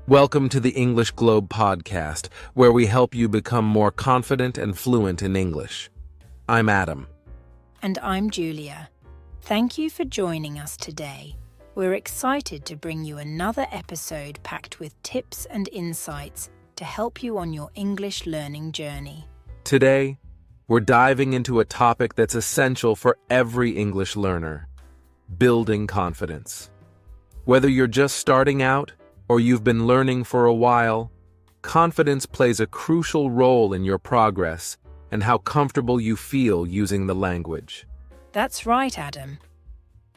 Welcome to the English Globe podcast, where we help you become more confident and fluent in English. I'm Adam. And I'm Julia. Thank you for joining us today. We're excited to bring you another episode packed with tips and insights to help you on your English learning journey. Today, we're diving into a topic that's essential for every English learner: building confidence. Whether you're just starting out or you've been learning for a while, confidence plays a crucial role in your progress and how comfortable you feel using the language. That's right, Adam.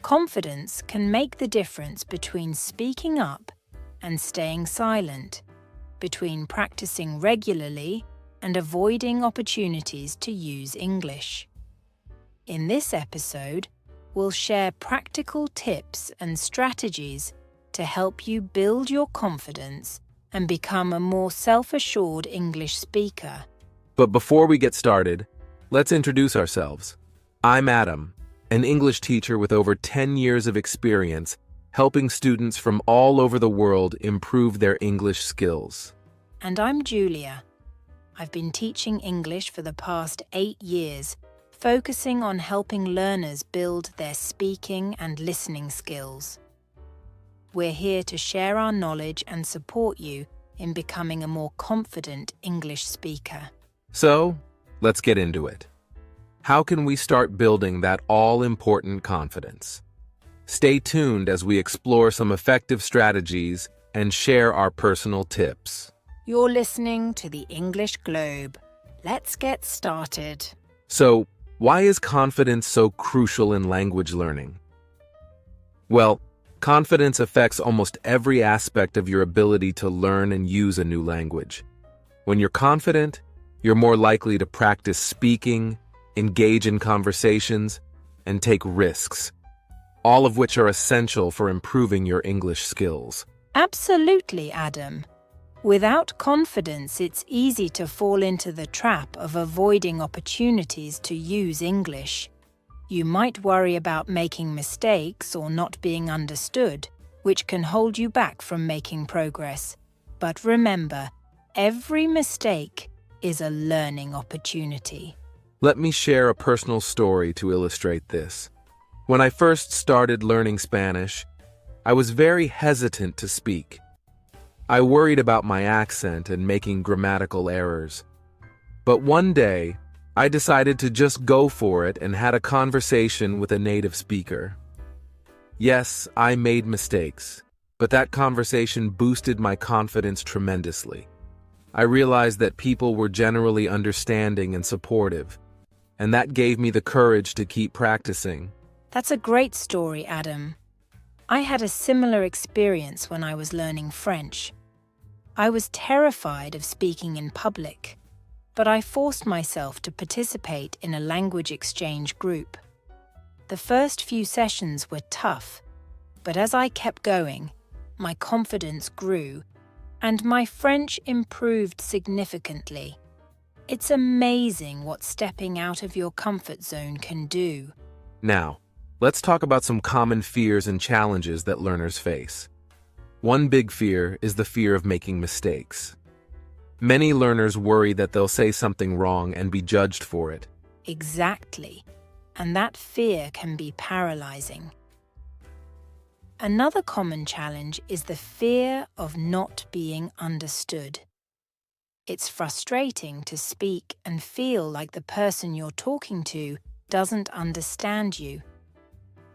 Confidence can make the difference between speaking up and staying silent, between practicing regularly and avoiding opportunities to use English. In this episode, we'll share practical tips and strategies to help you build your confidence and become a more self-assured English speaker. But before we get started, let's introduce ourselves. I'm Adam, an English teacher with over 10 years of experience helping students from all over the world improve their English skills. And I'm Julia. I've been teaching English for the past 8 years, focusing on helping learners build their speaking and listening skills. We're here to share our knowledge and support you in becoming a more confident English speaker. So, let's get into it. How can we start building that all-important confidence? Stay tuned as we explore some effective strategies and share our personal tips. You're listening to the English Globe. Let's get started. So, why is confidence so crucial in language learning? Well, confidence affects almost every aspect of your ability to learn and use a new language. When you're confident, you're more likely to practice speaking, engage in conversations, and take risks, all of which are essential for improving your English skills. Absolutely, Adam. Without confidence, it's easy to fall into the trap of avoiding opportunities to use English. You might worry about making mistakes or not being understood, which can hold you back from making progress. But remember, every mistake is a learning opportunity. Let me share a personal story to illustrate this. When I first started learning Spanish, I was very hesitant to speak. I worried about my accent and making grammatical errors. But one day, I decided to just go for it and had a conversation with a native speaker. Yes, I made mistakes, but that conversation boosted my confidence tremendously. I realized that people were generally understanding and supportive, and that gave me the courage to keep practicing. That's a great story, Adam. I had a similar experience when I was learning French. I was terrified of speaking in public, but I forced myself to participate in a language exchange group. The first few sessions were tough, but as I kept going, my confidence grew, and my French improved significantly. It's amazing what stepping out of your comfort zone can do. Now, let's talk about some common fears and challenges that learners face. One big fear is the fear of making mistakes. Many learners worry that they'll say something wrong and be judged for it. Exactly, and that fear can be paralyzing. Another common challenge is the fear of not being understood. It's frustrating to speak and feel like the person you're talking to doesn't understand you.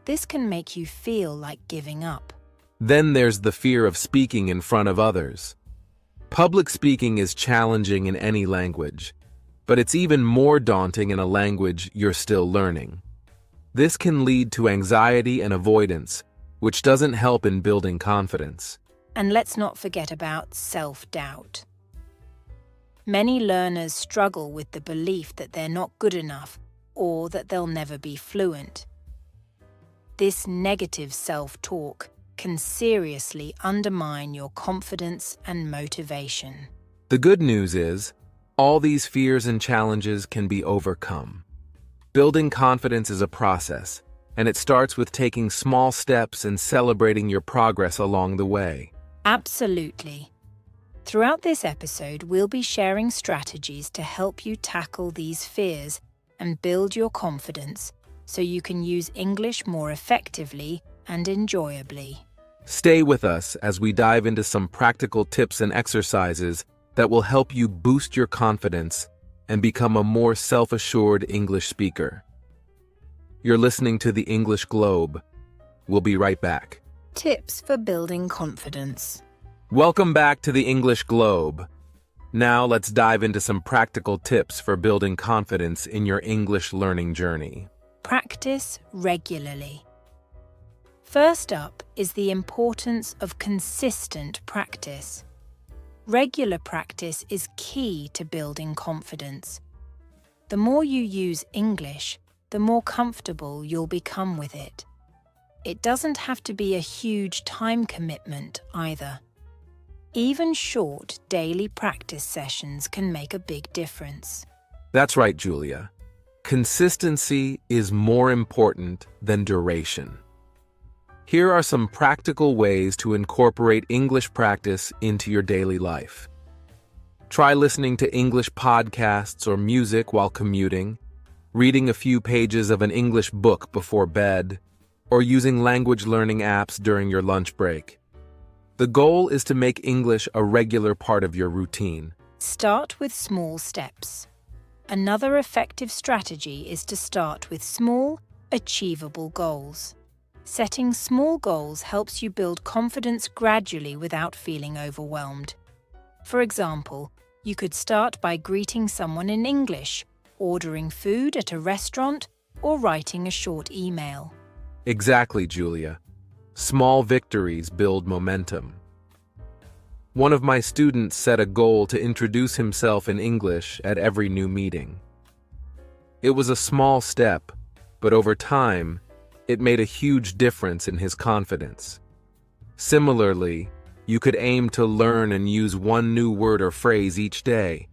This can make you feel like giving up. Then there's the fear of speaking in front of others. Public speaking is challenging in any language, but it's even more daunting in a language you're still learning. This can lead to anxiety and avoidance, which doesn't help in building confidence. And let's not forget about self-doubt. Many learners struggle with the belief that they're not good enough or that they'll never be fluent. This negative self-talk can seriously undermine your confidence and motivation. The good news is, all these fears and challenges can be overcome. Building confidence is a process, and it starts with taking small steps and celebrating your progress along the way. Absolutely. Throughout this episode, we'll be sharing strategies to help you tackle these fears and build your confidence so you can use English more effectively and enjoyably. Stay with us as we dive into some practical tips and exercises that will help you boost your confidence and become a more self-assured English speaker. You're listening to the English Globe. We'll be right back. Tips for building confidence. Welcome back to the English Globe. Now let's dive into some practical tips for building confidence in your English learning journey. Practice regularly. First up is the importance of consistent practice. Regular practice is key to building confidence. The more you use English, the more comfortable you'll become with it. It doesn't have to be a huge time commitment either. Even short daily practice sessions can make a big difference. That's right, Julia. Consistency is more important than duration. Here are some practical ways to incorporate English practice into your daily life. Try listening to English podcasts or music while commuting, reading a few pages of an English book before bed, or using language learning apps during your lunch break. The goal is to make English a regular part of your routine. Start with small steps. Another effective strategy is to start with small, achievable goals. Setting small goals helps you build confidence gradually without feeling overwhelmed. For example, you could start by greeting someone in English, ordering food at a restaurant, or writing a short email. Exactly, Julia. Small victories build momentum. One of my students set a goal to introduce himself in English at every new meeting. It was a small step, but over time, it made a huge difference in his confidence. Similarly, you could aim to learn and use one new word or phrase each day.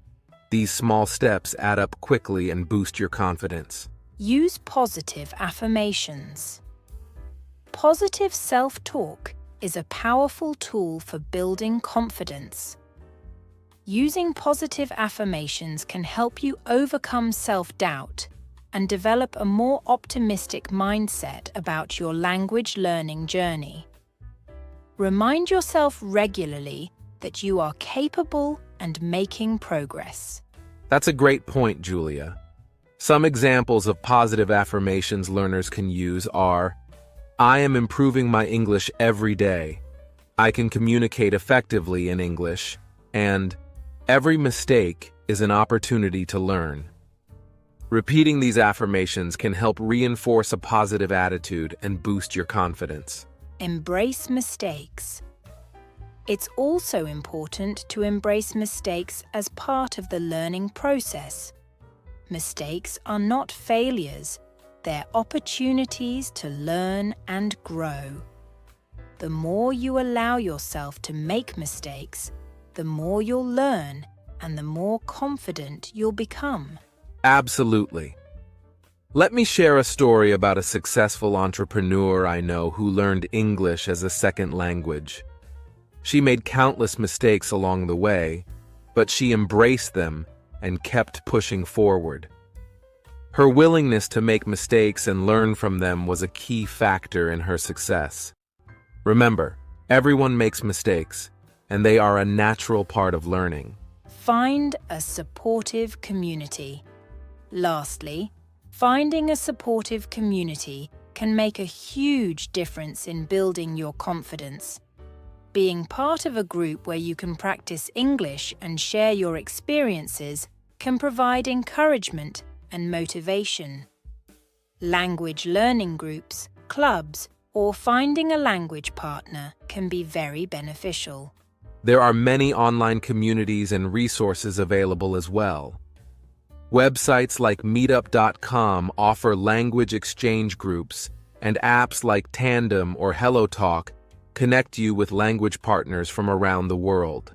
These small steps add up quickly and boost your confidence. Use positive affirmations. Positive self-talk is a powerful tool for building confidence. Using positive affirmations can help you overcome self-doubt and develop a more optimistic mindset about your language learning journey. Remind yourself regularly that you are capable and making progress. That's a great point, Julia. Some examples of positive affirmations learners can use are, I am improving my English every day. I can communicate effectively in English, and every mistake is an opportunity to learn. Repeating these affirmations can help reinforce a positive attitude and boost your confidence. Embrace mistakes. It's also important to embrace mistakes as part of the learning process. Mistakes are not failures, they're opportunities to learn and grow. The more you allow yourself to make mistakes, the more you'll learn and the more confident you'll become. Absolutely. Let me share a story about a successful entrepreneur I know who learned English as a second language. She made countless mistakes along the way, but she embraced them and kept pushing forward. Her willingness to make mistakes and learn from them was a key factor in her success. Remember, everyone makes mistakes, and they are a natural part of learning. Find a supportive community. Lastly, finding a supportive community can make a huge difference in building your confidence. Being part of a group where you can practice English and share your experiences can provide encouragement and motivation. Language learning groups, clubs, or finding a language partner can be very beneficial. There are many online communities and resources available as well. Websites like meetup.com offer language exchange groups, and apps like Tandem or HelloTalk connect you with language partners from around the world.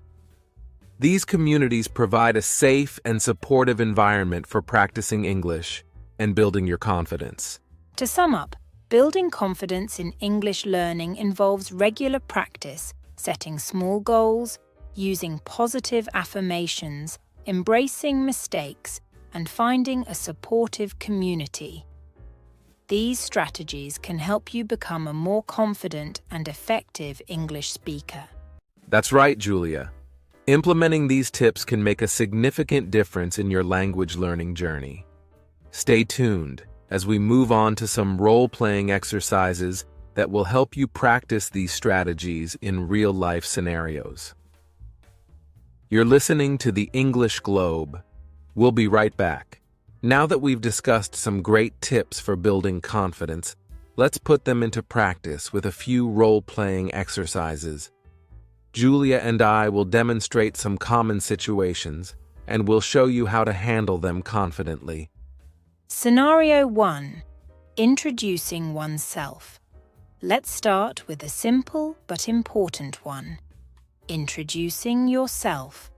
These communities provide a safe and supportive environment for practicing English and building your confidence. To sum up, building confidence in English learning involves regular practice, setting small goals, using positive affirmations, embracing mistakes, and finding a supportive community. These strategies can help you become a more confident and effective English speaker. That's right, Julia. Implementing these tips can make a significant difference in your language learning journey. Stay tuned as we move on to some role-playing exercises that will help you practice these strategies in real-life scenarios. You're listening to the English Globe. We'll be right back. Now that we've discussed some great tips for building confidence, let's put them into practice with a few role-playing exercises. Julia and I will demonstrate some common situations, and we'll show you how to handle them confidently. Scenario 1. Introducing oneself. Let's start with a simple but important one. Introducing yourself.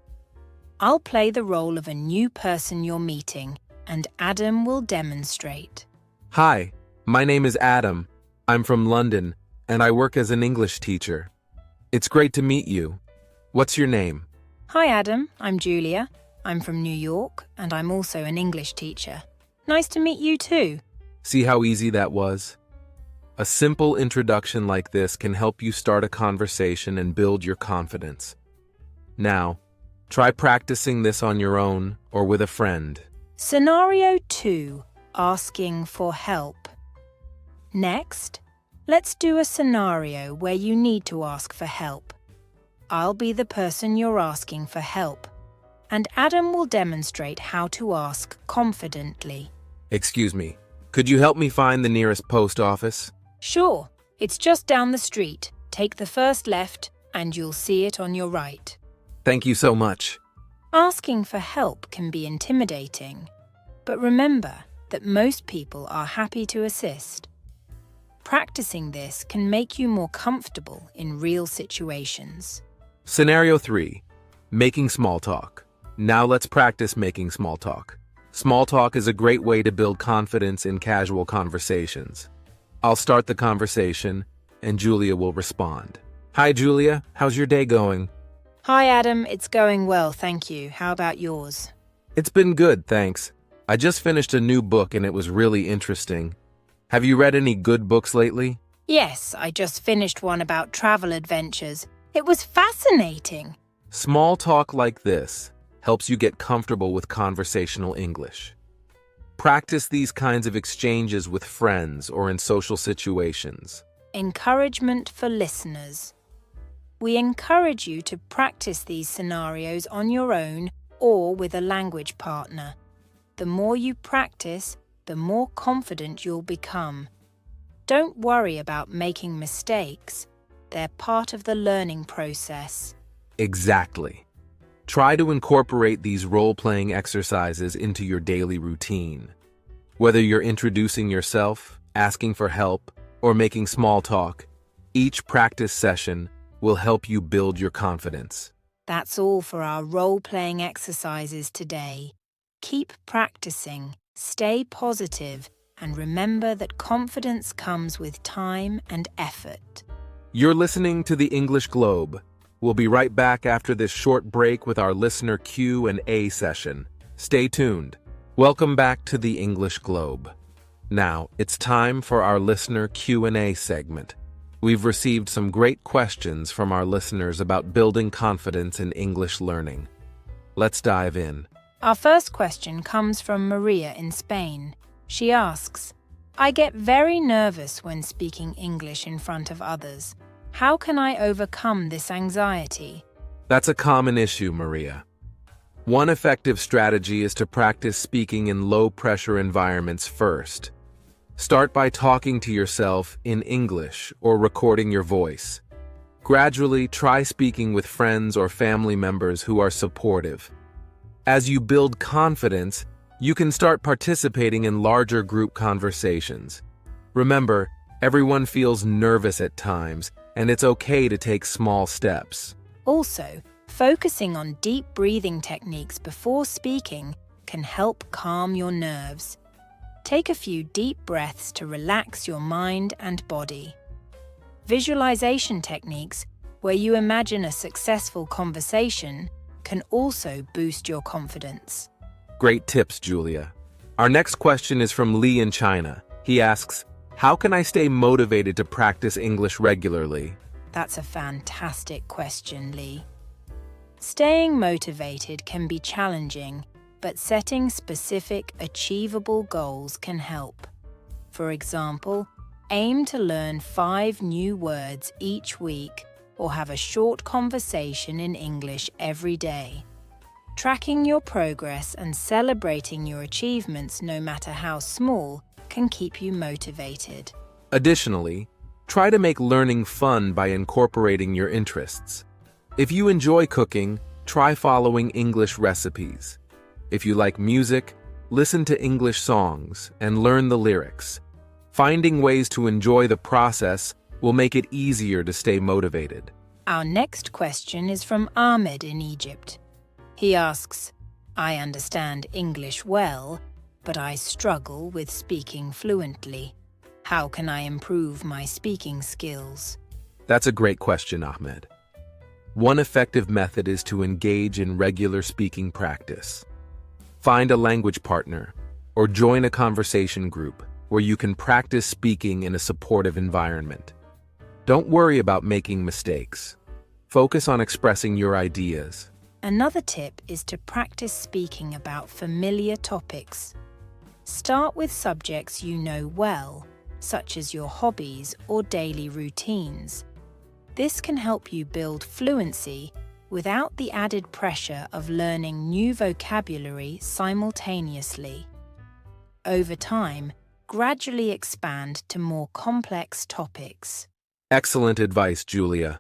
I'll play the role of a new person you're meeting, and Adam will demonstrate. Hi, my name is Adam. I'm from London, and I work as an English teacher. It's great to meet you. What's your name? Hi Adam, I'm Julia. I'm from New York, and I'm also an English teacher. Nice to meet you too. See how easy that was? A simple introduction like this can help you start a conversation and build your confidence. Now, try practicing this on your own or with a friend. Scenario 2. Asking for help. Next, let's do a scenario where you need to ask for help. I'll be the person you're asking for help, and Adam will demonstrate how to ask confidently. Excuse me, could you help me find the nearest post office? Sure, it's just down the street. Take the first left, and you'll see it on your right. Thank you so much. Asking for help can be intimidating, but remember that most people are happy to assist. Practicing this can make you more comfortable in real situations. Scenario 3. Making small talk. Now let's practice making small talk. Small talk is a great way to build confidence in casual conversations. I'll start the conversation, and Julia will respond. Hi, Julia. How's your day going? Hi, Adam. It's going well, thank you. How about yours? It's been good, thanks. I just finished a new book, and it was really interesting. Have you read any good books lately? Yes, I just finished one about travel adventures. It was fascinating. Small talk like this helps you get comfortable with conversational English. Practice these kinds of exchanges with friends or in social situations. Encouragement for listeners. We encourage you to practice these scenarios on your own or with a language partner. The more you practice, the more confident you'll become. Don't worry about making mistakes. They're part of the learning process. Exactly. Try to incorporate these role-playing exercises into your daily routine. Whether you're introducing yourself, asking for help, or making small talk, each practice session will help you build your confidence. That's all for our role-playing exercises today. Keep practicing, stay positive, and remember that confidence comes with time and effort. You're listening to the English Globe. We'll be right back after this short break with our listener Q&A session. Stay tuned. Welcome back to the English Globe. Now, it's time for our listener Q&A segment. We've received some great questions from our listeners about building confidence in English learning. Let's dive in. Our first question comes from Maria in Spain. She asks, I get very nervous when speaking English in front of others. How can I overcome this anxiety? That's a common issue, Maria. One effective strategy is to practice speaking in low-pressure environments first. Start by talking to yourself in English or recording your voice. Gradually, try speaking with friends or family members who are supportive. As you build confidence, you can start participating in larger group conversations. Remember, everyone feels nervous at times, and it's okay to take small steps. Also, focusing on deep breathing techniques before speaking can help calm your nerves. Take a few deep breaths to relax your mind and body. Visualization techniques where you imagine a successful conversation, can also boost your confidence. Great tips, Julia. Our next question is from Lee in China. He asks, how can I stay motivated to practice English regularly? That's a fantastic question, Lee. Staying motivated can be challenging, but setting specific, achievable goals can help. For example, aim to learn 5 new words each week or have a short conversation in English every day. Tracking your progress and celebrating your achievements, no matter how small, can keep you motivated. Additionally, try to make learning fun by incorporating your interests. If you enjoy cooking, try following English recipes. If you like music, listen to English songs and learn the lyrics. Finding ways to enjoy the process will make it easier to stay motivated. Our next question is from Ahmed in Egypt. He asks, I understand English well, but I struggle with speaking fluently. How can I improve my speaking skills? That's a great question, Ahmed. One effective method is to engage in regular speaking practice. Find a language partner or join a conversation group where you can practice speaking in a supportive environment. Don't worry about making mistakes. Focus on expressing your ideas. Another tip is to practice speaking about familiar topics. Start with subjects you know well, such as your hobbies or daily routines. This can help you build fluency without the added pressure of learning new vocabulary simultaneously. Over time, gradually expand to more complex topics. Excellent advice, Julia.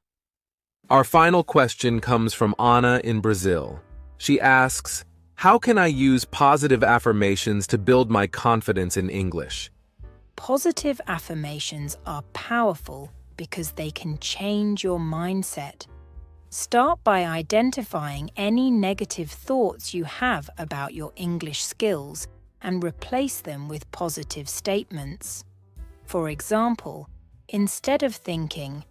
Our final question comes from Anna in Brazil. She asks, how can I use positive affirmations to build my confidence in English? Positive affirmations are powerful because they can change your mindset. Start by identifying any negative thoughts you have about your English skills and replace them with positive statements. For example, instead of thinking,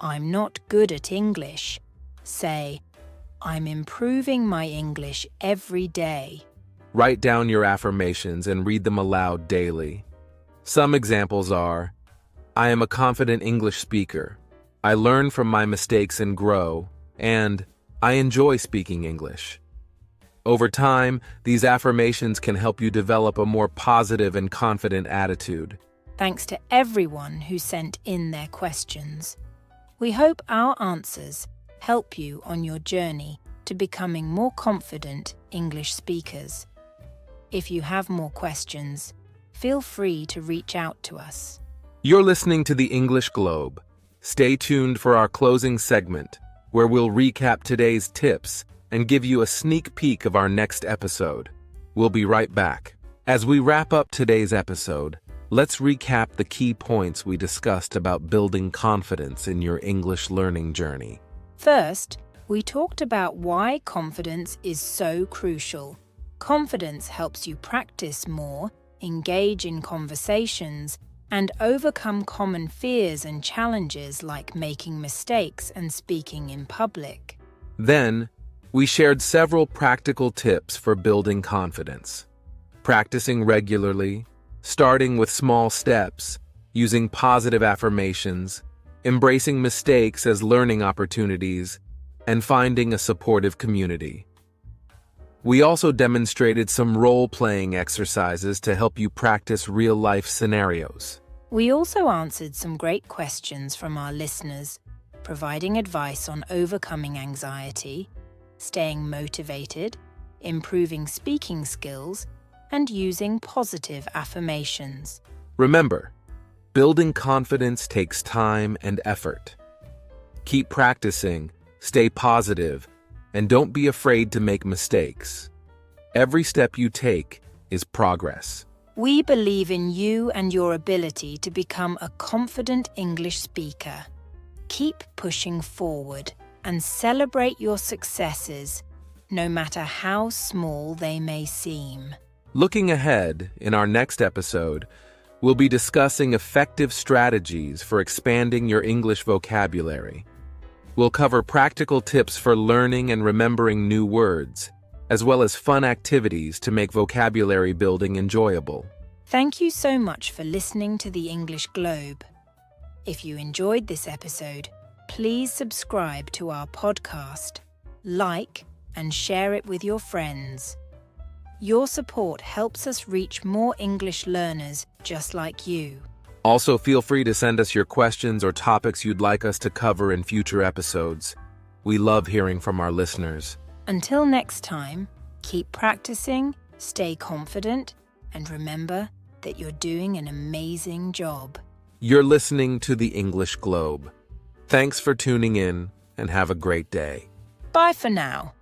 I'm not good at English, say, I'm improving my English every day. Write down your affirmations and read them aloud daily. Some examples are, I am a confident English speaker. I learn from my mistakes and grow, and I enjoy speaking English. Over time, these affirmations can help you develop a more positive and confident attitude. Thanks to everyone who sent in their questions. We hope our answers help you on your journey to becoming more confident English speakers. If you have more questions, feel free to reach out to us. You're listening to the English Globe. Stay tuned for our closing segment, where we'll recap today's tips and give you a sneak peek of our next episode. We'll be right back. As we wrap up today's episode, let's recap the key points we discussed about building confidence in your English learning journey. First, we talked about why confidence is so crucial. Confidence helps you practice more, engage in conversations, and overcome common fears and challenges like making mistakes and speaking in public. Then, we shared several practical tips for building confidence. Practicing regularly, starting with small steps, using positive affirmations, embracing mistakes as learning opportunities, and finding a supportive community. We also demonstrated some role-playing exercises to help you practice real-life scenarios. We also answered some great questions from our listeners, providing advice on overcoming anxiety, staying motivated, improving speaking skills, and using positive affirmations. Remember, building confidence takes time and effort. Keep practicing, stay positive, and don't be afraid to make mistakes. Every step you take is progress. We believe in you and your ability to become a confident English speaker. Keep pushing forward and celebrate your successes, no matter how small they may seem. Looking ahead, in our next episode, we'll be discussing effective strategies for expanding your English vocabulary. We'll cover practical tips for learning and remembering new words, as well as fun activities to make vocabulary building enjoyable. Thank you so much for listening to the English Globe. If you enjoyed this episode, please subscribe to our podcast, like, and share it with your friends. Your support helps us reach more English learners just like you. Also, feel free to send us your questions or topics you'd like us to cover in future episodes. We love hearing from our listeners. Until next time, keep practicing, stay confident, and remember that you're doing an amazing job. You're listening to the English Globe. Thanks for tuning in and have a great day. Bye for now.